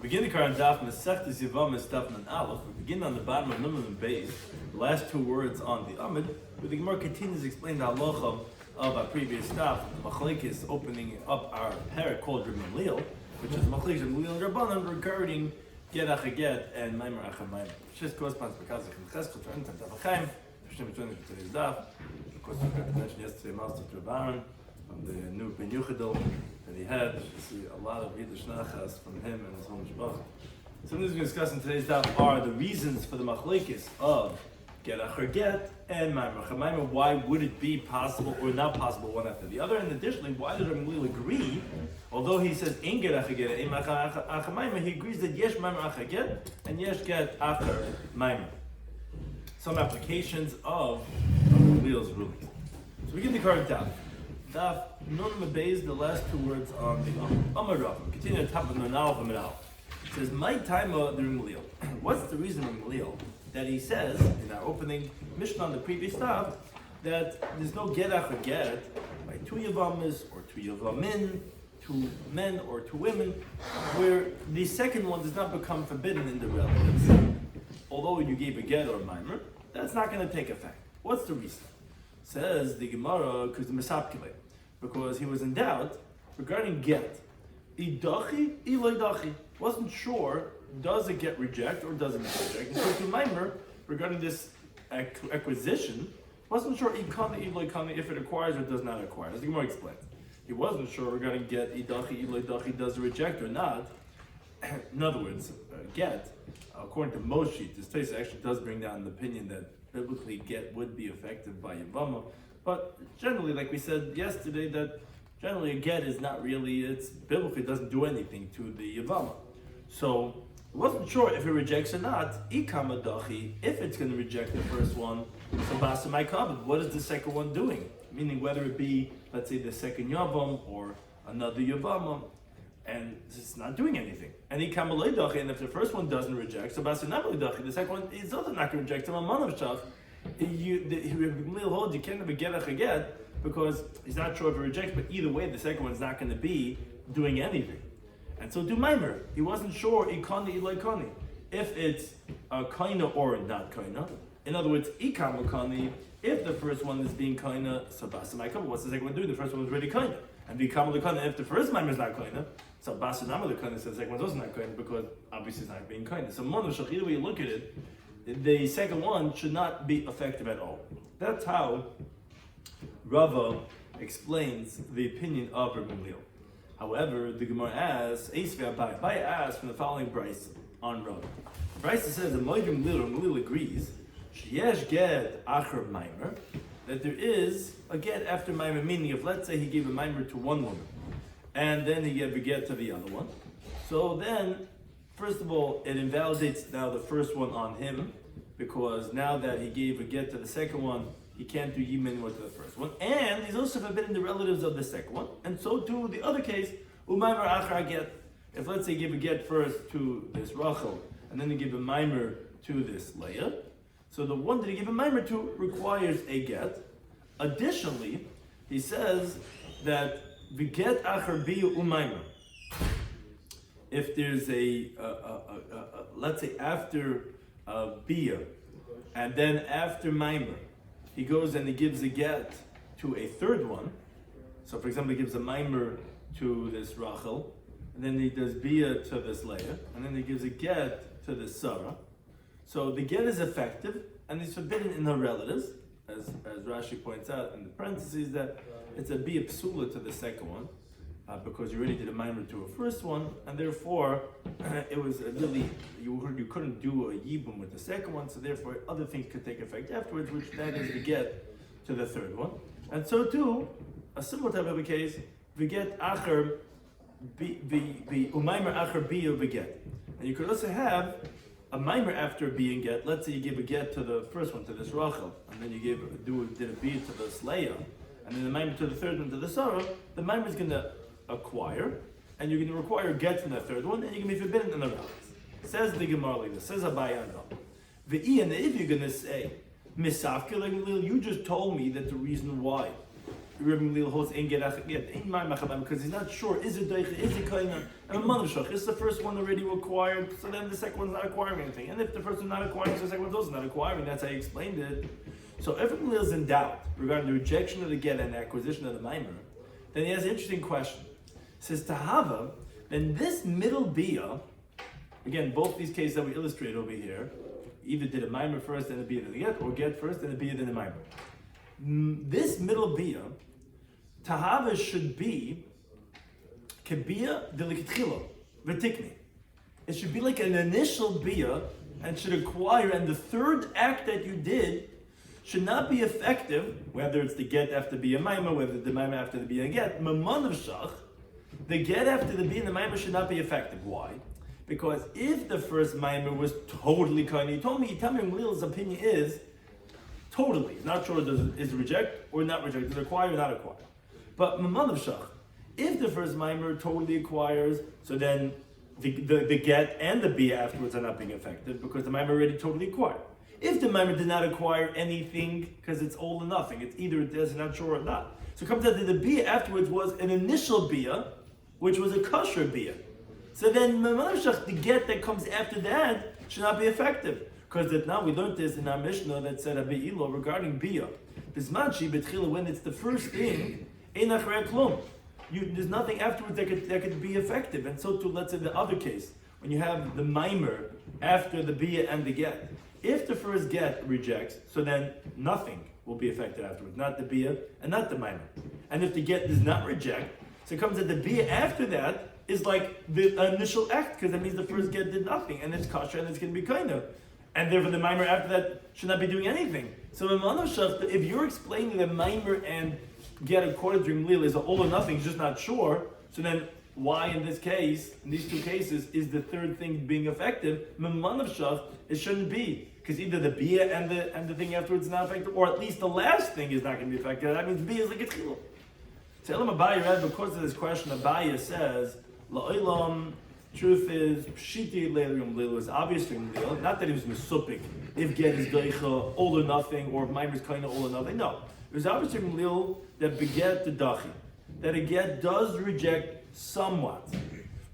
Begin the current Daf Mesech Yevamos Daf Aleph. We begin on the bottom of Nun Beis, the last two words on the Amid, where the Gemara continues to explain the halacha of our previous Daf. The Machlekes opening up our parak called Rimon, which is Machlekes and Lil and Rabbanan regarding Get Achaget and Maimer Achamayim. Which just corresponds to Kazakh and Cheskel to Enten Tavachaim. Hashem is joining today's Daf. Of course, we forgot to mention yesterday Master Rabbanan from the new Ben Yuchadel that he had. You see a lot of Yiddish nachas from him and his whole mishpach. So what we're discuss in today's daf are the reasons for the machlekes of get acher get and maimer chamayim. Why would it be possible or not possible one after the other? And additionally, why did Rabbi Shloimy agree? Although he says in get acher get and acher he agrees that yesh maimer acher get and yesh get acher maimer. Some applications of Rabbi Shloimy's ruling. So we get the current daf. Daf Nun Beis, the last two words on the Amar Rav. Continue at the top of Nun Aleph and Aleph. It says, "My time the Rimlil." What's the reason Rimlil that he says in our opening Mishnah on the previous daf that there's no get acher get by two Yevamos or two Yevamin, two men or two women, where the second one does not become forbidden in the relatives. Although you gave a get or a mimer, that's not going to take effect. What's the reason? Says the Gemara, because the Mesapkele, because he was in doubt regarding get. Idachi, ilaydachi. Wasn't sure, does it get reject or doesn't it reject? And so to Maimer, regarding this acquisition, wasn't sure ikana, ilaykana, if it acquires or does not acquire. As the Gemara explains. He wasn't sure regarding get, idachi, ilaydachi, does it reject or not. In other words, get, according to Moshe, this case actually does bring down the opinion that biblically get would be affected by Yevamot, but generally, like we said yesterday, that generally a get is not really, it's biblically doesn't do anything to the Yevamot. So I wasn't sure if it rejects or not. Ikamadachi, if it's going to reject the first one, so basa my kabed, what is the second one doing? Meaning whether it be, let's say, the second Yavam or another Yevamot, and it's not doing anything. And and if the first one doesn't reject, so the second one is also not going to reject. You can't have a get a get because he's not sure if it rejects, but either way, the second one's not going to be doing anything. And so do Maimer. He wasn't sure if it's kaina or not kaina. In other words, ikam if the first one is being kaina, so what's the second one doing? The first one was already kaina. And if the first Maimer is not kaina, so basanama the kaina, so the second one's also not kaina because obviously it's not being kaina. So monoshach, either way you look at it, the second one should not be effective at all. That's how Rava explains the opinion of Rabbi Shloimy. However, the Gemara asks, Abai asks from the following brayso on Rava. Brayso says that Rabbi Shloimy agrees, sheyesh get acher maimer, that there is a get after maimer, meaning if let's say he gave a maimer to one woman, and then he gave a get to the other one, so then first of all, it invalidates now the first one on him, because now that he gave a get to the second one, he can't do yim anymore to the first one. And he's also forbidden the relatives of the second one. And so too, the other case, umaymer achar get. If let's say he gave a get first to this Rachel, and then he gave a mimer to this Leah, so the one that he gave a mimer to requires a get. Additionally, he says that the get achar biyu umaymer. If there's let's say after Bia, and then after Maimer, he goes and he gives a get to a third one. So for example, he gives a Maimer to this Rachel, and then he does Bia to this Leah, and then he gives a get to this Sarah. So the get is effective, and it's forbidden in her relatives, as Rashi points out in the parentheses, that it's a Bia psula to the second one. Because you already did a maimer to a first one, and therefore it was really you couldn't do a yibum with the second one, so therefore other things could take effect afterwards, which that is the get to the third one. And so too, a similar type of a case, we get acher the umaimer acher biya beget, and you could also have a maimer after being get. Let's say you give a get to the first one to this Rachel, and then you did a biya to the Leah, and then the maimer to the third one to the Sarah. The maimer is going to acquire, and you're going to require a get from that third one, and you're going to be forbidden in the relatives. Says the Gemara like this, says Abai and if you're going to say, Misafke, you just told me that the reason why Rabbi Gamliel holds in get achar get in maimer achamaimer because he's not sure is it deicha, is it kaina, and a manavshach is the first one already acquired, so then the second one's not acquiring anything, and if the first one's not acquiring, so the second one's also not acquiring. That's how he explained it. So if Rabbi Gamliel is in doubt regarding the rejection of the get and the acquisition of the maimer, then he has an interesting question. He says tahava, then this middle bia, again, both these cases that we illustrate over here, either did a maimer first and a bia then the get, or get first and a bia then the maimer. This middle bia, tahava should be kebia delikitchila v'tikni. It should be like an initial bia and should acquire, and the third act that you did should not be effective, whether it's the get after bia maimer, whether the maimer after the bia get. Mamanavshach, the get after the bia and the maimer should not be effective. Why? Because if the first maimer was totally kind, he told me Gamliel's opinion is totally, not sure is it reject or not reject, is it acquire or not acquire. But Mamanavshach, if the first maimer totally acquires, so then the get and the bia afterwards are not being effective because the maimer already totally acquired. If the maimer did not acquire anything because it's all or nothing, it's either it is not sure or not. So it comes out that the bia afterwards was an initial bia, which was a kosher bia. So then the get that comes after that should not be effective. Because that now we learned this in our Mishnah that said regarding bia. When it's the first thing, there's nothing afterwards that could be effective. And so too, let's say the other case, when you have the maimer after the bia and the get. If the first get rejects, so then nothing will be effective afterwards, not the bia and not the maimer. And if the get does not reject, so it comes that the bia after that is like the initial act, because that means the first get did nothing, and it's kasha and it's going to be kind of. And therefore the maimer after that should not be doing anything. So if you're explaining that maimer and get according to Gamliel is all or nothing, just not sure, so then why in this case, in these two cases, is the third thing being effective? It shouldn't be. Because either the bia and the thing afterwards is not effective, or at least the last thing is not going to be effective. That means bia is like a tchilul. So Elam Abaye read, because of this question, Abaye says, La'olam, truth is, Pshiti Leil was obvious to Gamliel, not that he was mesupik, if get is deicha, all or nothing, or if maimer is kind of all or nothing. No. It was obvious to Gamliel that beget the dachi, that a get does reject somewhat.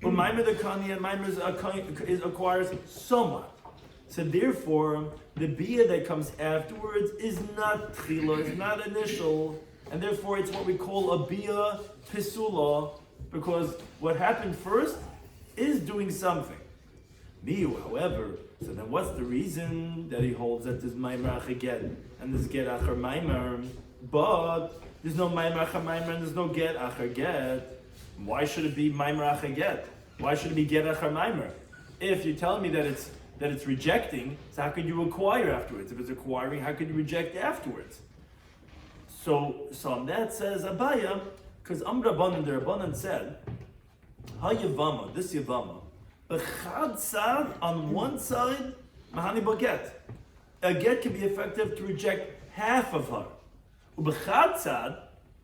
But maimer the kani and maimer acquires somewhat. So therefore, the bia that comes afterwards is not tchila, it's not initial, and therefore it's what we call a bia pisula, because what happened first is doing something. Miu, however, so then what's the reason that he holds that there's maimer acher get and there's get acher maimer, but there's no maimer acher maimer and there's no get acher get? Why should it be maimer acher get? Why should it be get acher maimer? If you're telling me that it's rejecting, so how could you acquire afterwards? If it's acquiring, how could you reject afterwards? So on that says Abaya, because the Rabbanan said, Ha Yevamo, this Yevamo, B'chad sad on one side, Mahani Boget. A get can be effective to reject half of her. B'chad sad,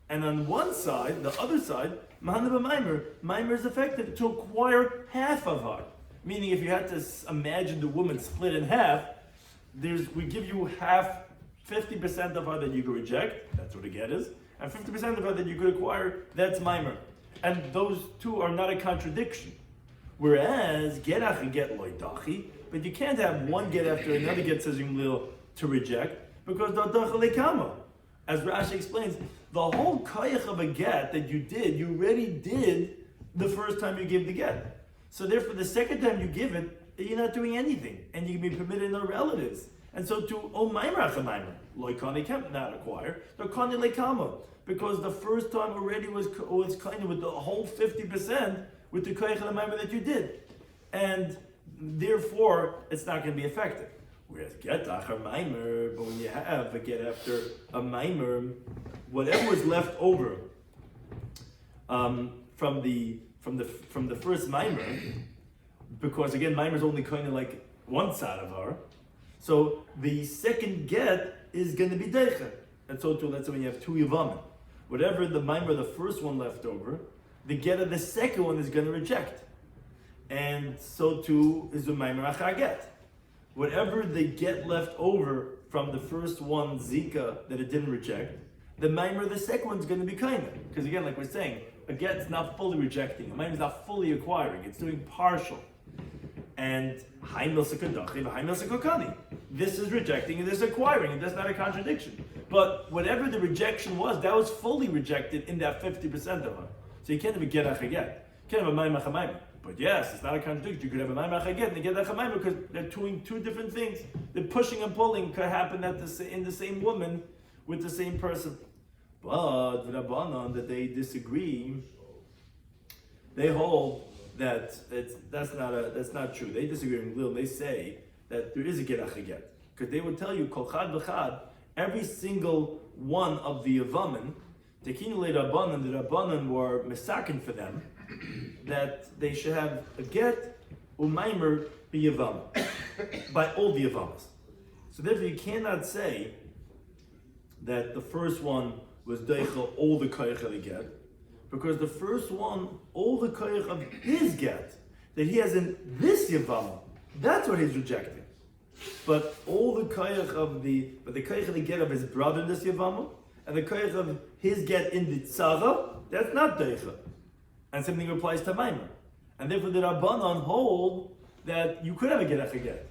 and on one side, the other side, Mahani B'maimer, Maimer is effective to acquire half of her. Meaning, if you had to imagine the woman split in half, we give you half, 50% of her that you could reject, that's what a get is, and 50% of her that you could acquire, that's maimer. And those two are not a contradiction. Whereas, get achi get loy dachi, but you can't have one get after another get, says Gamliel, to reject, because da dacha lekama. As Rashi explains, the whole kayach of a get that you did, you already did the first time you gave the get. So therefore, the second time you give it, you're not doing anything, and you can be permitted no relatives. And so to maimer achamaimer, loikani can't not acquire, lokani lekama, because the first time already was kind of with the whole 50% with the koyach of the maimer that you did, and therefore it's not going to be effective. Whereas get achar maimer, but when you have a get after a maimer, whatever was left over from the first maimer, because again maimer is only kind of like one side of her, so the second get is going to be deicha. And so too, let's say when you have two yevamim, whatever the maimer, the first one left over, the get of the second one is going to reject. And so too is the maimer achar get. Whatever the get left over from the first one zika that it didn't reject, the mimer, the second one's going to be kind of. Because again, like we're saying, a get's not fully rejecting, a mimer is not fully acquiring, it's doing partial. And this is rejecting and this is acquiring, and that's not a contradiction. But whatever the rejection was, that was fully rejected in that 50% of her. So you can't have a get achaget. You can't have a mimer achamayim. But yes, it's not a contradiction. You could have a mimer achaget and a get achamayim because they're doing two different things. The pushing and pulling could happen in the same woman with the same person. But the Rabbanon, that they disagree, they hold that that's not true. They disagree with Lil. They say that there is a get achaget because they would tell you kol chad v'chad, every single one of the Yevamim, tekinu le'Rabbanan, the Rabbanan were mesakin for them that they should have a get u'maimer b'Yevam by all the Yevamas. So therefore, you cannot say that the first one was deichel all the koyach of the get, because the first one, all the koyach of his get that he has in this Yevama, that's what he's rejecting. But all the koyach of the koyach of the get of his brother in this Yevama, and the koyach of his get in the tzara, that's not deichel. And same thing applies to Maimer. And therefore the Rabbanon hold that you could have a get after get.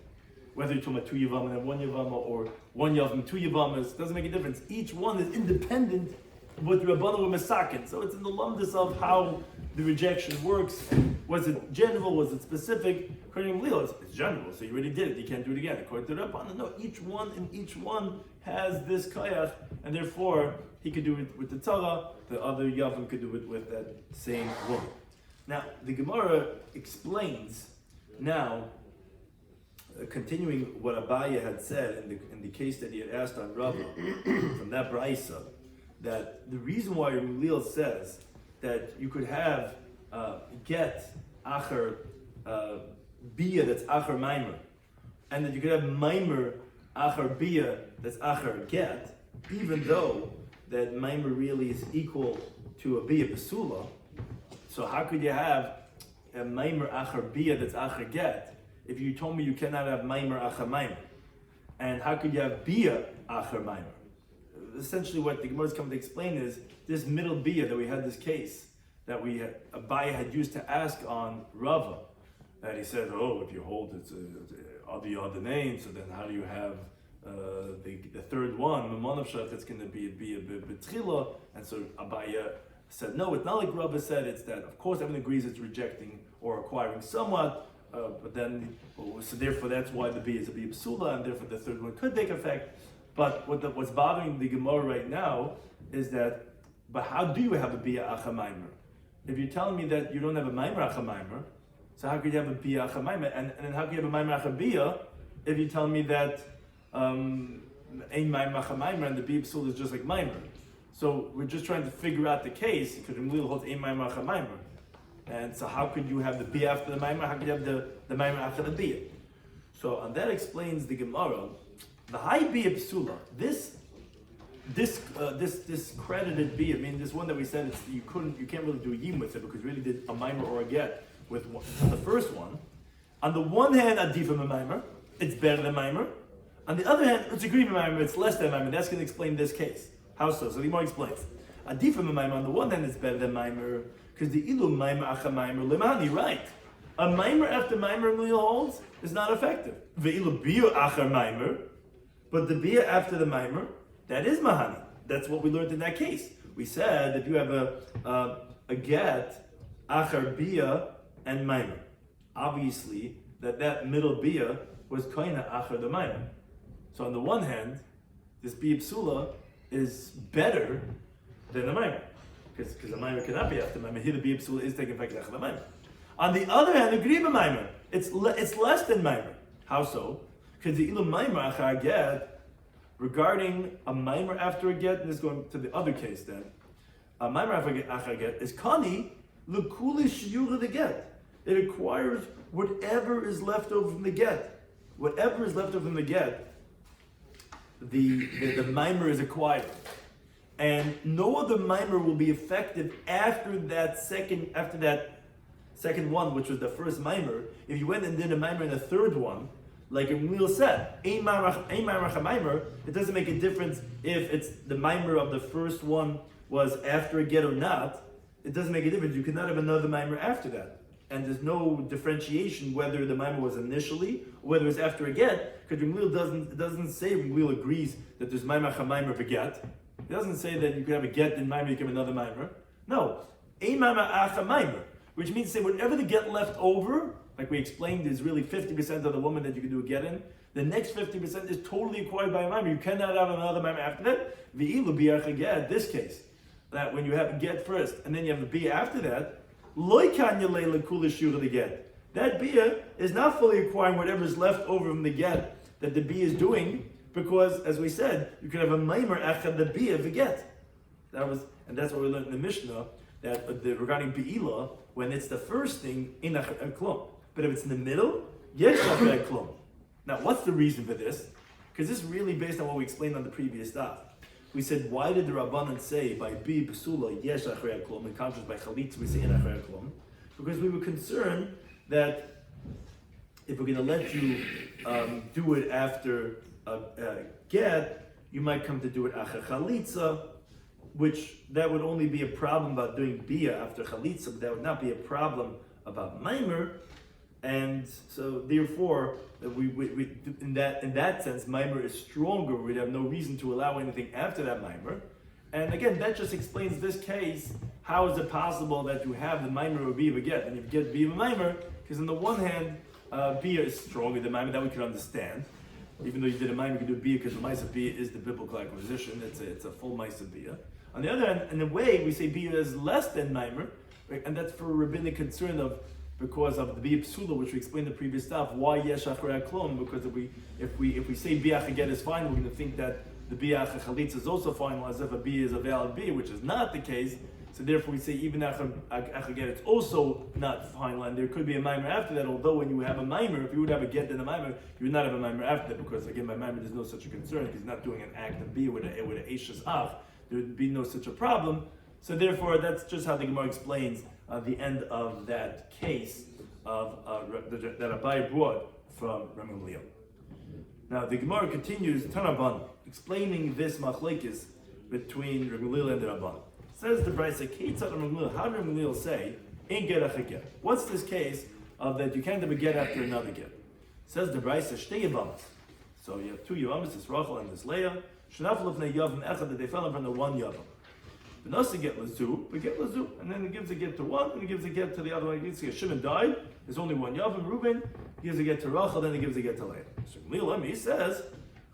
Whether you're talking about two Yevama and one Yevama, or one Yavam, two Yevamas, doesn't make a difference. Each one is independent with the Rabbanon or Mesakin. So it's in the lumdus of how the rejection works. Was it general? Was it specific? According to Leo, it's general, so you already did it. You can't do it again. According to the Rabbanon, no, each one has this koyach, and therefore he could do it with the Torah, the other Yavam could do it with that same woman. Now, the Gemara explains now, continuing what Abaye had said in the case that he had asked on Rava, from that Braisa, that the reason why Ramulil says that you could have get acher bia that's acher maimer, and that you could have maimer acher bia that's acher get, even though that maimer really is equal to a bia basula. So how could you have a maimer acher bia that's acher get if you told me you cannot have maimer acher maimer? And how could you have bia acher maimer? Essentially what the Gemara is coming to explain is this middle bia that we had this case that Abaye had used to ask on Rava, that he said, oh, if you hold it's all the other names, so then how do you have the third one, Mamonav Shach, it's going to be a betchila? And so Abaye said, no, it's not like Rava said, it's that, of course, everyone agrees it's rejecting or acquiring somewhat, but then, so therefore that's why the bia is a bia psula, and therefore the third one could take effect. But what's bothering the Gemara right now is that, but how do you have a bia acha maimer? If you're telling me that you don't have a maimer acha maimer, so how could you have a bia acha maimer? And then how could you have a maimer acha bia if you tell me that ein maimer acha maimer and the bia psul is just like maimer? So we're just trying to figure out the case, because Ramlil holds ein maimer acha maimer. And so how could you have the bia after the maimer? How could you have the maimer after the bia? So and that explains the Gemara. The high bia psula, this credited bia, I mean this one that we said you can't really do a yim with it because you really did a mimer or a get with the first one. On the one hand, adifim a mimer, it's better than mimer. On the other hand, it's a green mimer, it's less than mimer. That's going to explain this case. How so? So the Gemara explains. Adifim a mimer, on the one hand, it's better than mimer because the ilu mimer acha mimer limani, right? A mimer after mimer Emil holds is not effective. Ve'ilu bia acher mimer. But the bia after the maimer, that is mahani. That's what we learned in that case. We said that you have a get, achar bia, and maimer. Obviously, that middle bia was koina achar the maimer. So on the one hand, this bia psula is better than the maimer. Because the maimer cannot be after the maimer. Here the bia psula is taking effect after the maimer. On the other hand, the griba maimer, it's less than maimer. How so? Because the ilu maimer achar get, regarding a maimer after a get, and this is going to the other case then, a maimer after a get is kani l'kuli shiur of the get. It acquires whatever is left over from the get. Whatever is left over from the get, the maimer is acquired. And no other maimer will be effective after that second one, which was the first maimer. If you went and did a maimer in the third one, like Ramil said, ein maimer chamaimer, it doesn't make a difference if it's the maimer of the first one was after a get or not. It doesn't make a difference. You cannot have another maimer after that. And there's no differentiation whether the maimer was initially or whether it was after a get, because Ramil doesn't say Ramil agrees that there's maimer chamaimer beget. It doesn't say that you could have a get and maimer, you can have another maimer. No. Ein maimer chamaimer, which means to say whatever the get left over, like we explained, is really 50% of the woman that you can do a get in. The next 50% is totally acquired by a maimer. You cannot have another maimer after that. V'ilu bi'ach a get, this case, that when you have a get first and then you have a bia after that, loy kanya leila kula shiur the get. That bia is not fully acquiring whatever is left over from the get that the bia is doing, because as we said, you can have a maimer achad the bia the get. And that's what we learned in the Mishnah, that regarding bi'ila, when it's the first thing, in a klum. But if it's in the middle, yes, klum. Now, what's the reason for this? Because this is really based on what we explained on the previous daf. We said, why did the Rabbanan say by bi pesula yesh achrei klum, in contrast by chalitza we say in achrei klum? Because we were concerned that if we're going to let you do it after a get, you might come to do it acher chalitza, which that would only be a problem about doing bia after chalitza, but that would not be a problem about maimer. And so, therefore, we in that sense, maimer is stronger. We'd have no reason to allow anything after that maimer. And again, that just explains this case. How is it possible that you have the maimer or bia get, and you get bia maimer? Because on the one hand, bia is stronger than maimer. That we could understand. Even though you did a maimer, you could do bia because the ma'aseh bia is the biblical acquisition. It's a full ma'aseh bia. On the other hand, in a way, we say bia is less than maimer, right? And that's for rabbinic concern of. Because of the bia psula, which we explained in the previous stuff, why yesh achrei klum? Because if we say bia get is fine, we're going to think that the bia chalitza is also fine, as if a bia is a valid bia, which is not the case. So therefore, we say even after get it's also not fine. And there could be a maimer after that. Although when you have a maimer, if you would have a get and a maimer, you would not have a maimer after that, because again, by maimer there's no such a concern because he's not doing an act of bia with an eshes ach. There would be no such a problem. So therefore, that's just how the Gemara explains the end of that case of that Abai brought from Ramil. Now the Gemara continues Tanaban explaining this machlekes between Ramil and the Rabban. Says the Brisa, Keitzad Ramil, how did Ramil say in get a get? What's this case of that you can't have a get after another get? Says the Brisa, Shtei Yevamos. So you have two Yevamos, this Rachel and this Leah. Shnaf lefnei Yavam echad, that they fell in front of one Yavam. The Nasi get lazu, we get lazu, and then it gives a get to one, and it gives a get to the other one. You see, Shimon died. There's only one Yavam. Reuben gives a get to Rachel, then he gives a get to Leah. So Milam, he says,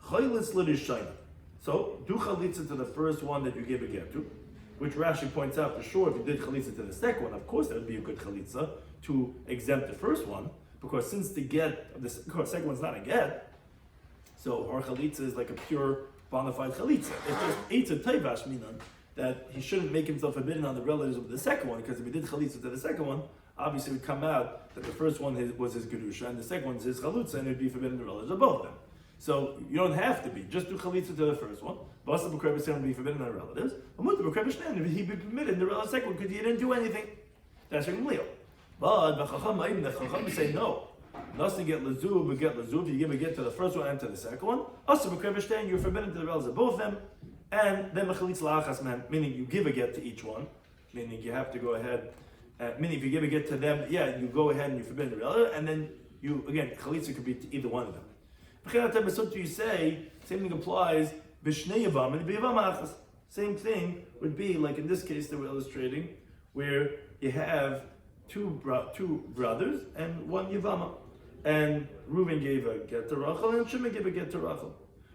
Chaylitz l'rishayna. So do chalitza to the first one that you give a get to, which Rashi points out for sure. If you did chalitza to the second one, of course that would be a good chalitza to exempt the first one, because since the get of the second one's not a get, so our chalitza is like a pure bona fide chalitza. It's just eitz tayvash minan, that he shouldn't make himself forbidden on the relatives of the second one, because if he did chalitza to the second one, obviously it would come out that the first one was his gerusha and the second one is his chalutza, and it would be forbidden the relatives of both of them. So you don't have to be. Just do chalitza to the first one. Basa b'kreba would be forbidden on the relatives. But he'd be permitted in the relative second one because he didn't do anything. That's from Leo. But the chacham say no. Nasi get lazu, but get lazu. If you give a get to the first one and to the second one, asa b'kreba you're forbidden to the relatives of both of them. And then mechalitz la'achas man, meaning you give a get to each one, meaning you have to go ahead. Meaning if you give a get to them, you go ahead and you forbid the relative, and then you again chalitza could be to either one of them. You say same thing applies b'shnei yavam and b'yavam achas. Same thing would be like in this case that we're illustrating, where you have two brothers and one yavama, and Reuben gave a get to Rachel and Shimon gave a get to Rachel.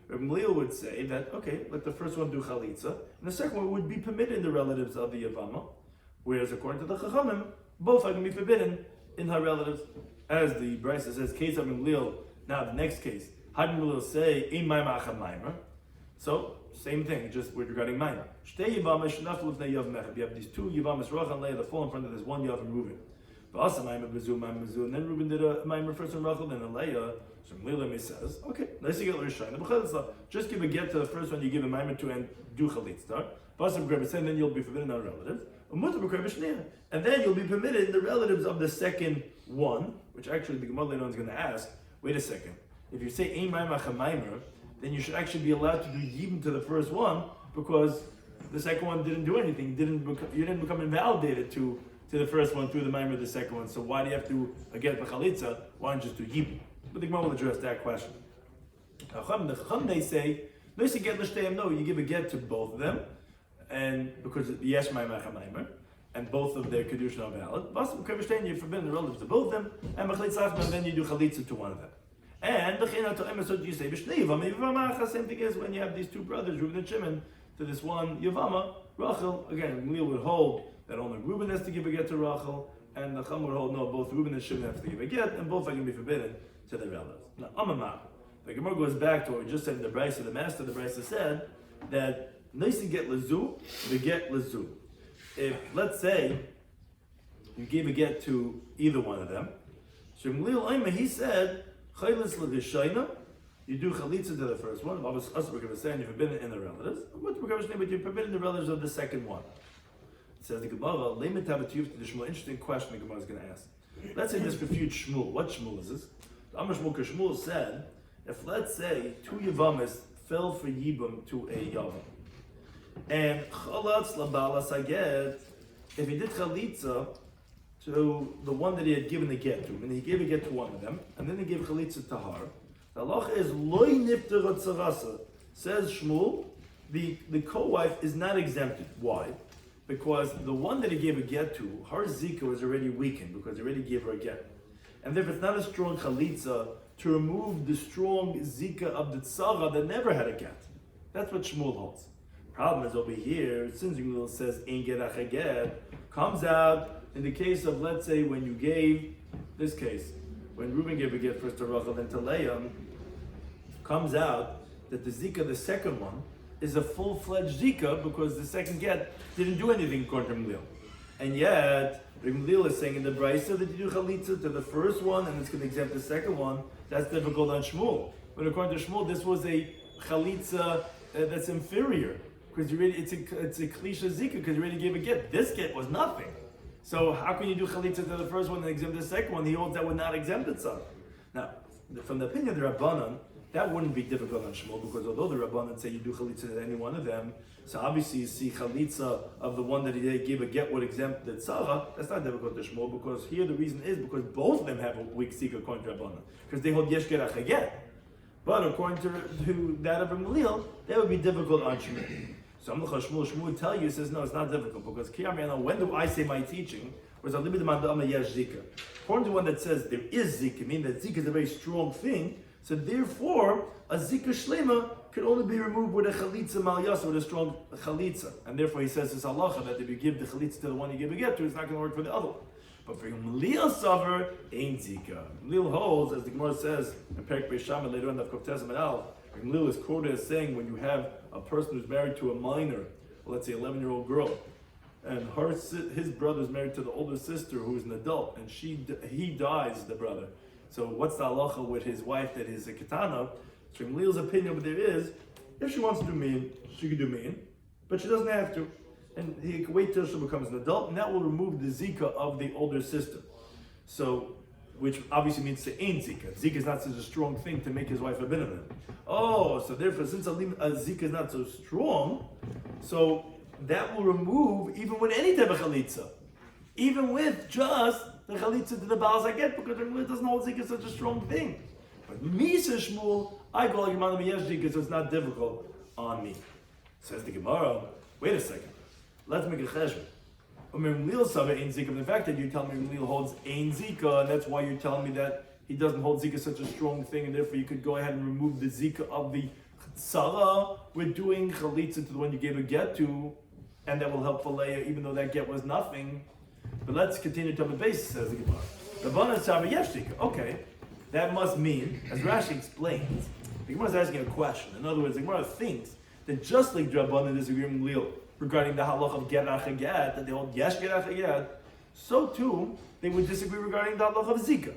Rabbi Leah would say that, okay, let the first one do chalitza, and the second one would be permitted in the relatives of the Yevama, whereas according to the Chachamim, both are going to be forbidden in her relatives. As the Brisa says, case of Leah, now the next case, how did Leah say, ein maimer achad maimer? So, same thing, just with regarding maimer. Shtei Yevamos shenaflu lefnei Yavam echad. You have these two Yevamas, Rachel and Leah, that fall in front of this one Yavam Reuben. V'asa maimer b'zu, and then Reuben did a maimer first on Rachel, then a Leah. So Leah says, okay, let's get l'rishayna. Just give a get to the first one you give a maimer to and do chalitza. And then you'll be forbidden our relatives. And then you'll be permitted in the relatives of the second one, which actually the Gemara later on is going to ask, wait a second, if you say ein maimer chamaimer, then you should actually be allowed to do yibum to the first one, because the second one didn't do anything. You didn't become invalidated to the first one through the maimer of the second one. So why do you have to get the chalitza? Why don't you just do yibum? But the Gemara will address that question. The Chacham, they say, no, you give a get to both of them, and because yes maimer chamaimer, and both of their kedushin are valid. You're forbidden the relatives to both of them, and then you do chalitza to one of them. And the you say same thing is when you have these two brothers, Reuben and Shimon, to this one Yevama, Rachel. Again, Gamliel would hold that only Reuben has to give a get to Rachel, and the Chacham would hold no, both Reuben and Shimon have to give a get, and both are going to be forbidden to their relatives. Now, Amamah, the Gemara goes back to what we just said in the Brisa. The master of the Brisa said that nice to get lezu, the get lezu. If, let's say, you gave a get to either one of them, so he said, you do chalitza to the first one, you're forbidden in the relatives, but you're forbidden the relatives of the second one. It says the Gemara, interesting question the Gemara is going to ask. Let's say this refutes Shmuel. What Shmuel is this? The Amar Shmuel said, if let's say two Yevamos fell for Yibum to a Yavam, and chalatz labalas aged, if he did chalitza to the one that he had given the get to, and he gave a get to one of them, and then he gave chalitza to her, the halacha is loy nifter tzarasa. Says Shmuel, the co-wife is not exempted. Why? Because the one that he gave a get to, her zika was already weakened because he already gave her a get, and therefore it's not a strong chalitza to remove the strong zika of the tzara that never had a get. That's what Shmuel holds. Problem is over here, since Yimil says ein gerach aged, comes out in the case of, let's say, when you gave this case, when Reuben gave a get first to Rachel then to Leah, comes out that the zika, the second one, is a full-fledged zika because the second get didn't do anything according to Gamliel. And yet, Gamliel is saying in the Brisa that you do chalitza to the first one and it's going to exempt the second one. That's difficult on Shmuel. But according to Shmuel, this was a chalitza that's inferior. Because it's a cliche zika because you already gave a get. This get was nothing. So how can you do chalitza to the first one and exempt the second one? He holds that would not exempt itself. Now, from the opinion of the Rabbanan, that wouldn't be difficult on Shmuel because although the Rabbanan say you do chalitza to any one of them, so obviously you see chalitza of the one that he gave a get would exempt the tzara. That's not difficult to Shmuel because here the reason is because both of them have a weak zika according to Rabbanan because they hold yesh gerach get. But according to that of Gamliel, that would be difficult on Shmuel. So Shmuel would tell you, says, no, it's not difficult, because when do I say my teaching? Was a limited amount of yesh zika. According to one that says there is zika, meaning that zika is a very strong thing, so therefore, a zika shlema could only be removed with a chalitza mal yasa, with a strong chalitza. And therefore he says this halacha, that if you give the chalitza to the one you give a get to, it's not going to work for the other one. But for Gamliel Savar, ain't zika. Gamliel holds, as the Gemara says, in Perek Beisham, later on, the Koftes Menal, Gamliel is quoted as saying, when you have a person who's married to a minor, let's say 11-year-old girl, and his brother is married to the older sister who is an adult, and he dies, the brother. So what's the halacha with his wife that is a katana? So Gamliel's opinion over there is, if she wants to do mean, she can do mean, but she doesn't have to. And he can wait till she becomes an adult, and that will remove the zika of the older sister. So, which obviously means to ain't zika. Zika is not such a strong thing to make his wife a binyamin. Oh, so therefore, since a zika is not so strong, so that will remove even with any type of chalitza, even with just the chalitza to the Baal Zaget, because it doesn't hold zika such a strong thing. But me, says Shmuel, I go like Imam Yesh zika, so it's not difficult on me. Says the Gemara, wait a second, let's make a cheshbon. The fact that you tell me Gamliel holds ein zika, and that's why you're telling me that he doesn't hold zika such a strong thing, and therefore you could go ahead and remove the zika of the tzara. We're doing chalitza to the one you gave a get to, and that will help for Leah, even though that get was nothing. But let's continue to the basis, says the Gemara. The Rabbanan Sava yesh zika. Okay, that must mean, as Rashi explains, the Gemara is asking a question. In other words, the Gemara thinks that just like the Rabbanan disagree with Gamliel regarding the halach of gerach aged, that they hold yesh gerach aged, so too they would disagree regarding the halach of zika,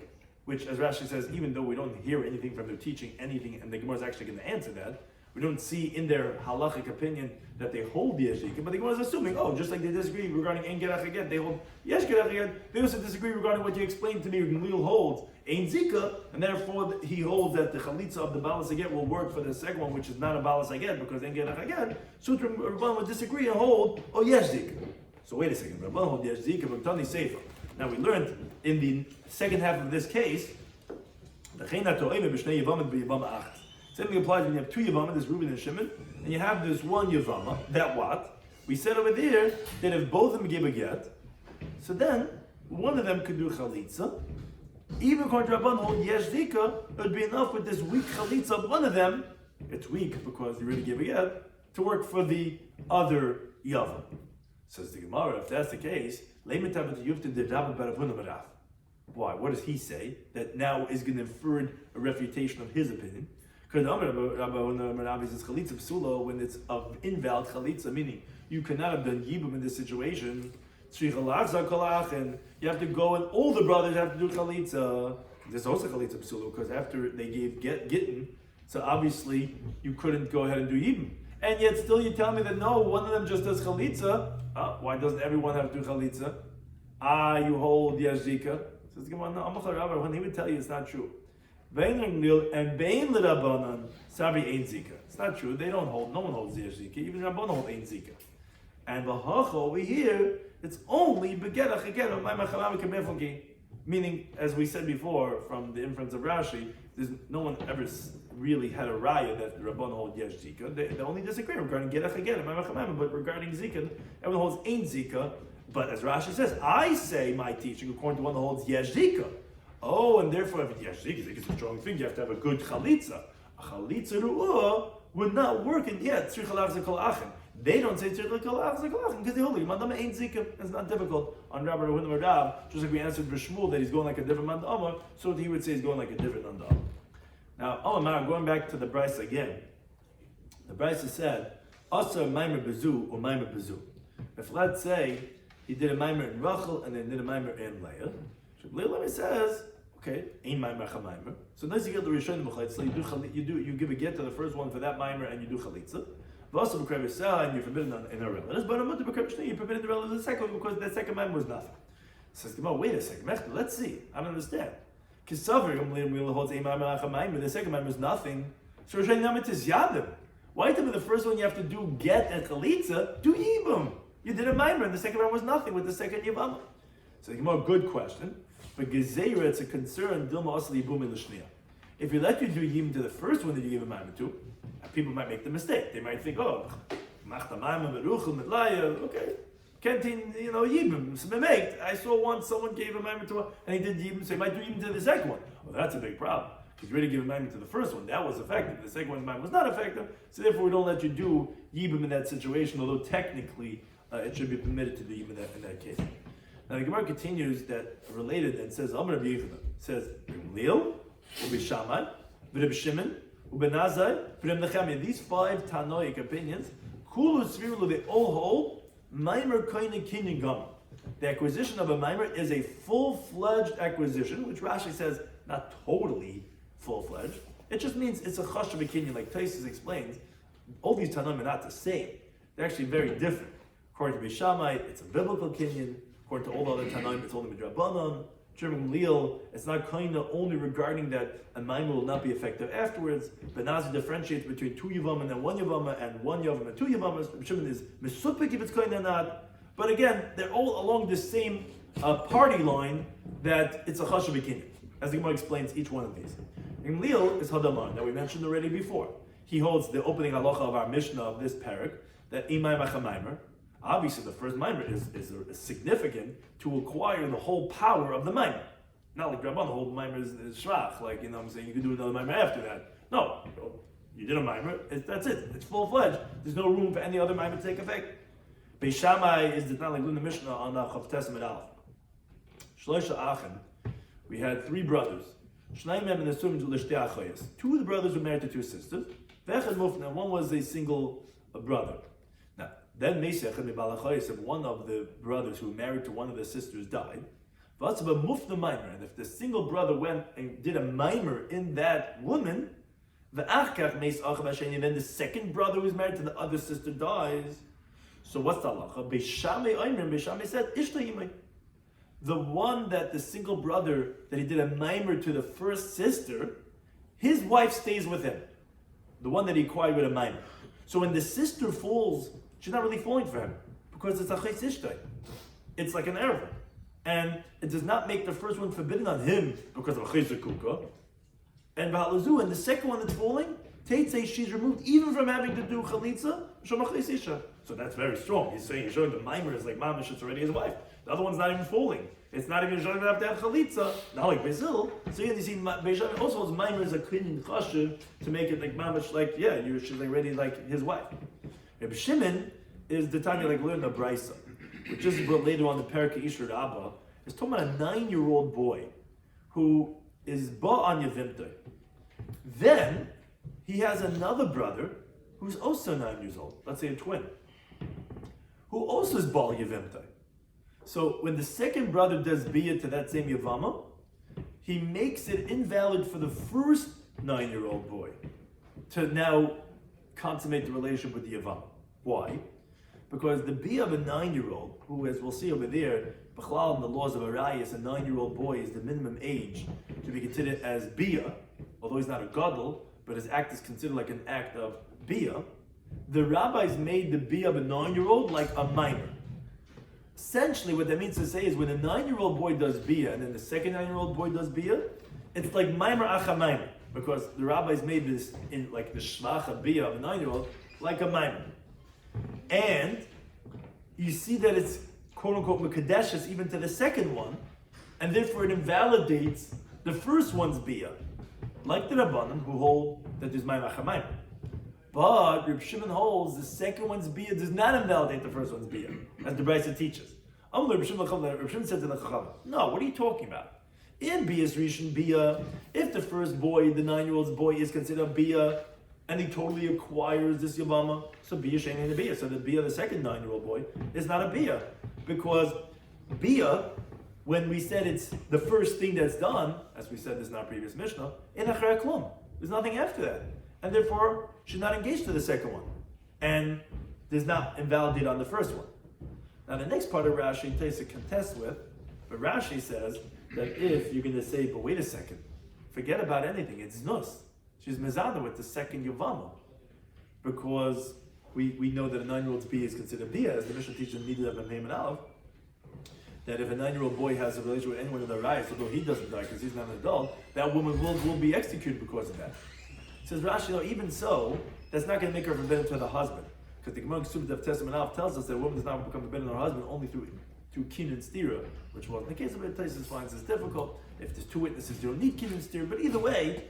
which, as Rashi says, even though we don't hear anything from their teaching, anything, and the Gemara is actually going to answer that, We don't see in their halachic opinion that they hold the yesh zika, but the Gemara is assuming, just like they disagree regarding ein gerach again, they hold yesh gerach again. They also disagree regarding what you explained to me. Gamliel holds ein zika, and therefore he holds that the chalitza of the balas again will work for the second one, which is not a balas again because ein gerach again. Sutra Rabban would disagree and hold yesh zika. So wait a second, Rabban hold yesh zika, but tani seifa. Now we learned in the second half of this case. Same thing applies when you have two Yevamot, this Reuben and Shimon, and you have this one Yevama, that what? We said over there that if both of them give a get, so then one of them could do chalitza. Even according to Rabban hold yesh zika, it would be enough with this weak chalitza of one of them, it's weak because he already gave a get, to work for the other Yavam. Says the Gemara, if that's the case, why? What does he say that now is going to infer a refutation of his opinion? Because when it's of invalid chalitza, meaning you cannot have done yibum in this situation, and you have to go and all the brothers have to do chalitza. There's also chalitza psula because after they gave gittin, so obviously you couldn't go ahead and do yibum. And yet still you tell me that no, one of them just does chalitza. Why doesn't everyone have to do chalitza? You hold yesh zika. Says the Gemara, no, when he would tell you it's not true. And Bein l'Rabbanan, Sabi Ein Zika. It's not true. They don't hold. No one holds yesh zika. Even Rabbanan hold Ein Zika. And the Hacha over here, it's only begerach again of my machamam kemefalki. Meaning, as we said before, from the inference of Rashi, no one ever really had a raya that the Rabbanan hold yesh zika. They only disagree regarding gerach again of my machamam, but regarding zika, everyone holds Ein Zika. But as Rashi says, I say my teaching according to one that holds yesh zika. And therefore, if yesh zika is a strong thing, you have to have a good chalitza. A chalitza ru'ah would not work in yet. They don't say because they hold it. Mandama ain't zika. It's not difficult on Rabbi Yehuda Rab, just like we answered for Shmuel that he's going like a different mandama. So he would say he's going like a different mandama. Now, going back to the Brisa again. The Brisa said, "Asa maimer bezu or maimer bezu." If let's say he did a maimer in Rachel and then did a maimer in Leah. Leah says, okay, ein maimer chamaimer. So nice you get the Rishon b'chalitza. You give a get to the first one for that maimer and you do chalitza. Also b'krev yisrael and you're forbidden in our relatives. But I'm you're forbidden the relatives the second one because that second maimer was nothing. Says Gemara, wait a second, let's see. I don't understand. Kisaver holds ein maimer chamaimer. The second maimer is nothing. So Rishon Namit is yadim. Why tell me the first one you have to do get and chalitza? Do yibum. You did a maimer, and the second one was nothing with the second Yevamot. So, good question. But Gezeira, it's a concern. Dilma asli yibum in l'shniya. If you let you do yibum to the first one that you gave a maimer to, people might make the mistake. They might think, machta maimer meruchel mitlaya. Okay, kentin, yibum. So I saw once someone gave a maimer to one, and he did yibum, so he might do yibum to the second one. Well, that's a big problem. Because you already gave a maimer to the first one, that was effective. The second one was not effective, so therefore we don't let you do yibum in that situation, although technically it should be permitted to do yibum in that case. Now the Gemara continues that related and says, Amar Rabbi Yehuda says, Gamliel, Rabbi Shammai, Rabbi Shimon, Rabbi Nazai, Rabbi Nechemiah. These five Tanoic opinions, Kulu Tzviru, they all hold Maimer Koine Kinyan Gam. The acquisition of a Maimer is a full-fledged acquisition, which Rashi says not totally full-fledged. It just means it's a chash of a kinyan, like Taisus explains. All these Tanoim are not the same. They're actually very different. According to Rabbi Shammai, it's a biblical kinyan. According to all the other Tanaim, it's only midrabanan. German Leal, it's not kind of only regarding that a maimer will not be effective afterwards. But Nazi differentiates between two Yevama and one Yevama and one Yevama and two Yevamas. Shimon is misupik if it's kind or not. But again, they're all along the same party line that it's a chashav kinyan. As the Gemara explains each one of these. And Leal is Hadamar, that we mentioned already before. He holds the opening halacha of our Mishnah of this parak, that imay maimer. Obviously, the first maimer is significant to acquire the whole power of the maimer. Not like Rabban, the whole maimer is shvach. Like, I'm saying, you can do another maimer after that. No, you did a maimer, that's it. It's full-fledged. There's no room for any other maimer to take effect. Beis Shammai is not like in the Mishnah on Chav Testament Aleph. Shloisha Achim, we had three brothers. Two of the brothers were married to two sisters. And one was a single brother. Then one of the brothers who married to one of the sisters died. And if the single brother went and did a maimer in that woman, And then the second brother who's married to the other sister dies. So what's the halacha? Beishamei said, Ishta Yomei. The one that the single brother, that he did a maimer to the first sister, his wife stays with him. The one that he acquired with a maimer. So when the sister falls, she's not really falling for him, because it's a ches ishtay. It's like an erva. And it does not make the first one forbidden on him because of a ches kuka. And Ba'alazu, and the second one that's falling, Tate says she's removed even from having to do chalitza, so that's very strong. He's saying, showing the mimer is like mamish, it's already his wife. The other one's not even falling. It's not even showing have to have chalitza, not like Basil. So you see, Beisham also his mimer is a cleaning chashiv to make it like mamish, like, yeah, she's like already like his wife. Rabbi Shimon is the time you like learn the brisa, which is brought later on the Perek Ishur Abba. It's talking about a 9-year-old boy who is ba'an yevimtei. Then he has another brother who's also 9 years old, let's say a twin, who also is ba'al yevimtei. So when the second brother does biyah to that same yevama, he makes it invalid for the first 9-year-old boy to now consummate the relationship with the yevama. Why? Because the biyah of a 9-year-old, who, as we'll see over there, b'chlal in the laws of Arayas, a 9-year-old boy is the minimum age to be considered as biyah, although he's not a gadol, but his act is considered like an act of biyah. The rabbis made the biyah of a 9-year-old like a minor. Essentially, what that means to say is when a 9-year-old boy does biyah and then the second 9-year-old boy does biyah, it's like maimer acha maimer, because the rabbis made this in like the shmach of biyah of a 9-year-old like a maimer. And you see that it's quote unquote mekadeshes even to the second one, and therefore it invalidates the first one's biyah, like the Rabbanim who hold that there's maimer acha maimer. But Reb Shimon holds the second one's biyah does not invalidate the first one's biyah, as the Brisa teaches. Reb Shimon said to the Chacham, no, what are you talking about? In biyah's rishon biyah, if the first boy, the 9-year-old's boy, is considered a biyah, and he totally acquires this yavama, so biyah shein ain't a biyah. So the biyah, the second 9-year-old boy, is not a biyah, because biyah, when we said it's the first thing that's done, as we said this in our previous Mishnah, in acher klum, there's nothing after that. And therefore, should not engage to the second one. And does not invalidate on the first one. Now the next part of Rashi takes a contest with, but Rashi says that if you're going to say, but wait a second, forget about anything, it's nus. She's mezada with the second yavama. Because we know that a 9-year-old's biyah is considered biyah, as the Mishnah teaches needed of a name and aleph, that if a 9-year-old boy has a relationship with anyone in the rise, although he doesn't die because he's not an adult, that woman will be executed because of that. Says Rashi, no, even so, that's not going to make her forbidden to the husband. Because the Gemara Ksubit of Testament Alf tells us that a woman does not become forbidden to her husband only through kin and stira, which wasn't the case of it. Taisus finds this difficult. If there's 2 witnesses, you don't need kin and stira. But either way,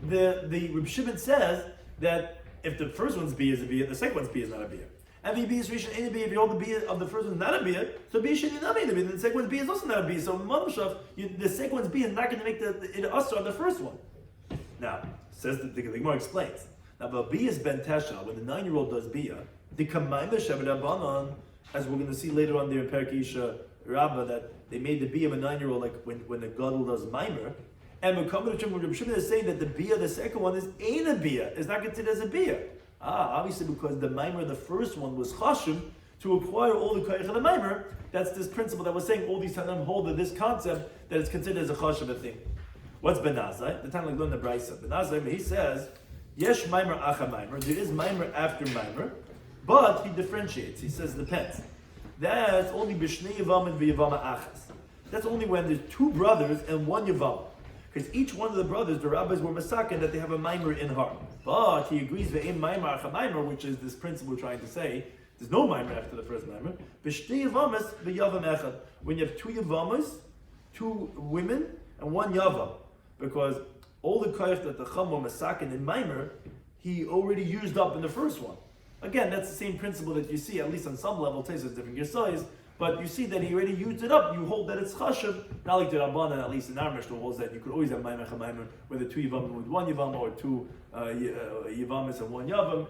the Reb Shimon says that if the first one's biyah is a biyah, the second one's biyah is not a biyah. And the biyah is rishon ain't a biyah. If you hold the biyah of the first one is not a biyah, so biyah should not be a biyah. The second one's biyah is also not a biyah. So Mamshav, the second one's biyah is not going to make it usher on the first one. Now, says the Gemara explains. Now, but biyah is ben tesha, when the 9-year-old does biyah, the kamayma shevet abanon, as we're going to see later on there in Perek Isha Rabbah, that they made the biyah of a 9-year-old like when the gadol does maimer, and Reb Shimon is saying that the biyah, the second one, is ain't a biyah, is not considered as a biyah. Obviously because the maimer, the first one, was chashuv to acquire all the koyach of the maimer. That's this principle that we're saying all these Tanaim hold of this concept that it's considered as a chashuv thing. What's Ben Azai? The time like learn the Brisa. Ben Azai, he says, Yesh maimer acha maimer. There is maimer after maimer, but he differentiates. He says depends. That's only b'shnei yevamim v'yevama achas. That's only when there's 2 brothers and 1 yevama. Because each one of the brothers, the rabbis were masakin that they have a maimer in her. But he agrees ve'im maimer acha maimer, which is this principle we're trying to say. There's no maimer after the first maimer. B'shnei yevamas v'yavam echad. When you have 2 yevamas, 2 women, and 1 yavam. Because all the koyach that the chum were masakin in maimer, he already used up in the first one. Again, that's the same principle that you see, at least on some level, takes it's different your size, but you see that he already used it up. You hold that it's chashuv, not like the Rabbanan, at least in our Mishnah holds that you could always have maimer chamaimer, whether 2 yavamim with 1 yavam, or 2 yavamis and 1 yavam.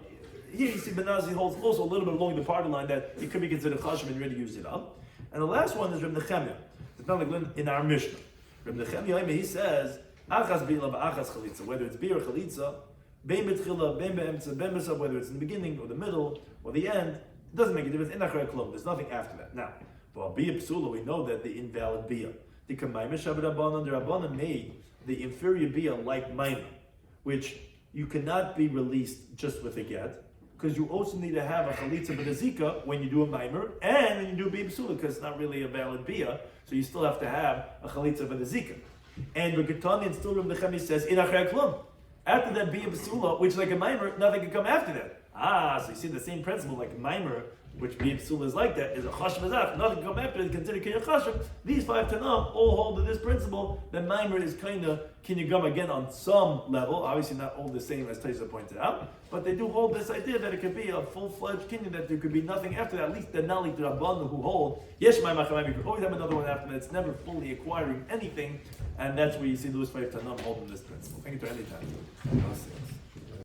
Here you see Benazi holds also a little bit along the party line that it could be considered chashuv and you already used it up. And the last one is Reb Nechemia. It's not like in our Mishnah. Reb Nechemia, he says, achas biyah achas chalitza, whether it's biyah or chalitza, bein betchila, bein be'emtza, bein besab, whether it's in the beginning or the middle or the end, it doesn't make a difference. In achrei klum, there's nothing after that. Now, for bia psula, we know that the invalid bia. The kamayim shabbat rabbanon, the rabbanon made the inferior bia like maimah, which you cannot be released just with a get, because you also need to have a chalitza b'dazika when you do a maimer, and when you do a bia psula, because it's not really a valid bia, so you still have to have a chalitza b'dazika. And Beketani and still Rabbi Nechemi says in achrei klum. After that bia psula, which is like a maimer, nothing can come after that. So you see the same principle, like a maimer, which bia psula is like that, is a chashem azaf. Nothing can come after it, considered kinyan chashem. These 5 tanam all hold to this principle that maimer is kind of kinyan gum again on some level. Obviously not all the same as Taisa pointed out, but they do hold this idea that it could be a full-fledged kinyan, that there could be nothing after that. At least the nali to Rabbanu who hold yesh maimer chamayim. You could always have another one after that. It's never fully acquiring anything, and that's where you see those 5 tanam hold in this principle. Thank you to any time.